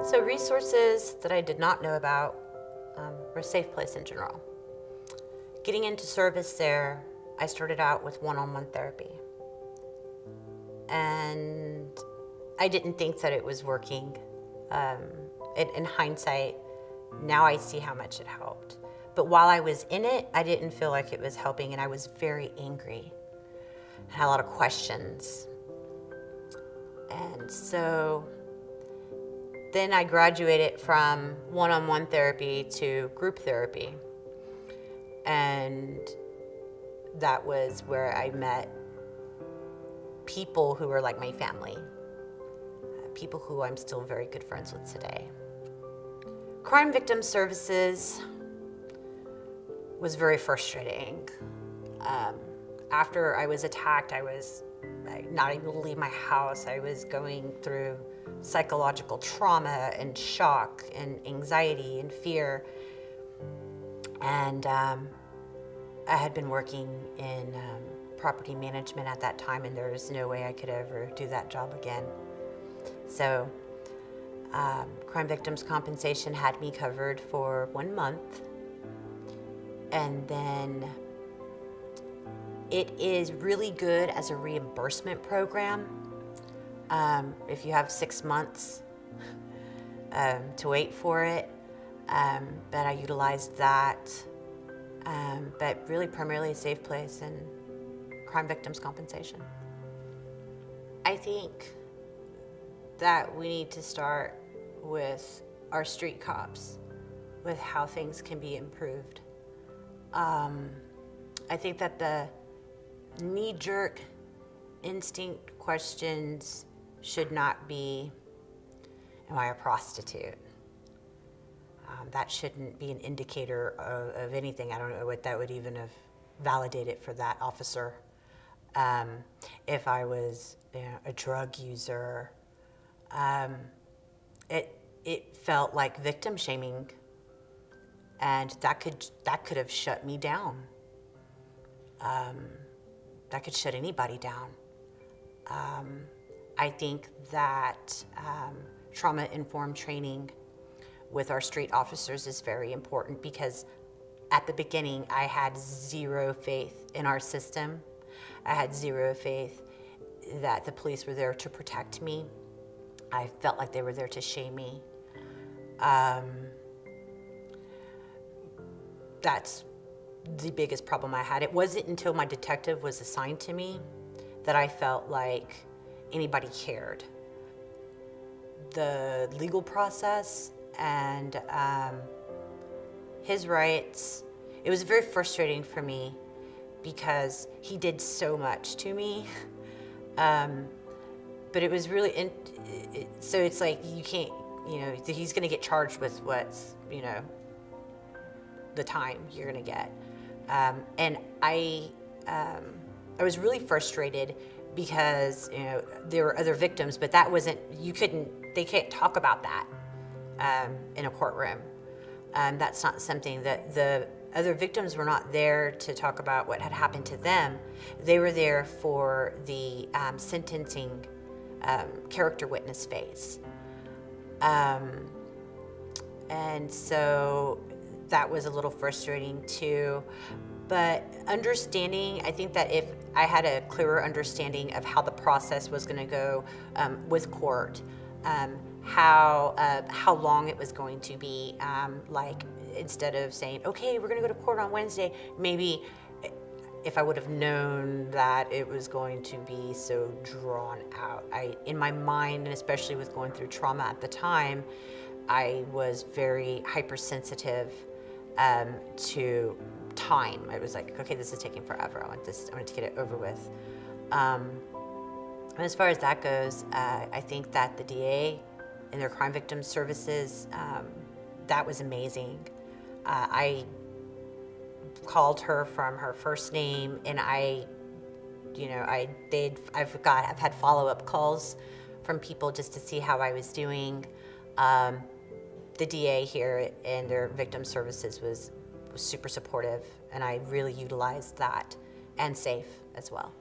So resources that I did not know about were Safe Place in general. Getting into service there, I started out with one-on-one therapy. And I didn't think that it was working. In hindsight, now I see how much it helped. But while I was in it, I didn't feel like it was helping, and I was very angry. I had a lot of questions. And so then I graduated from one-on-one therapy to group therapy. And that was where I met people who were like my family, people who I'm still very good friends with today. Crime victim services was very frustrating. After I was attacked, I was not able to leave my house. I was going through psychological trauma and shock and anxiety and fear. And I had been working in property management at that time, and there was no way I could ever do that job again. So crime victims compensation had me covered for 1 month. And then it is really good as a reimbursement program. If you have 6 months to wait for it, but I utilized that. But really primarily a Safe Place and crime victims compensation. I think that we need to start with our street cops, with how things can be improved. I think that the knee-jerk instinct questions should not be, am I a prostitute? That shouldn't be an indicator of anything. I don't know what that would even have validated for that officer. If I was a drug user, it felt like victim shaming, and that could have shut me down. That could shut anybody down. I think that trauma-informed training with our street officers is very important, because at the beginning I had zero faith in our system. I had zero faith that the police were there to protect me. I felt like they were there to shame me. That's the biggest problem I had. It wasn't until my detective was assigned to me that I felt like anybody cared. The legal process and his rights, it was very frustrating for me because he did so much to me. But it was really, so it's like you can't, he's gonna get charged with what's, the time you're gonna get. And I was really frustrated because, there were other victims, but that wasn't, they can't talk about that in a courtroom. That's not something that the other victims were not there to talk about what had happened to them. They were there for the sentencing character witness phase. And so that was a little frustrating too. But understanding, I think that if I had a clearer understanding of how the process was going to go with court, how long it was going to be, like instead of saying, okay, we're going to go to court on Wednesday, maybe if I would have known that it was going to be so drawn out. In my mind, and especially with going through trauma at the time, I was very hypersensitive to time. I was like, okay, this is taking forever. I want to get it over with. And as far as that goes, I think that the DA and their crime victim services, that was amazing. I called her from her first name, and I've had follow-up calls from people just to see how I was doing. The DA here and their victim services was super supportive, and I really utilized that, and SAFE as well.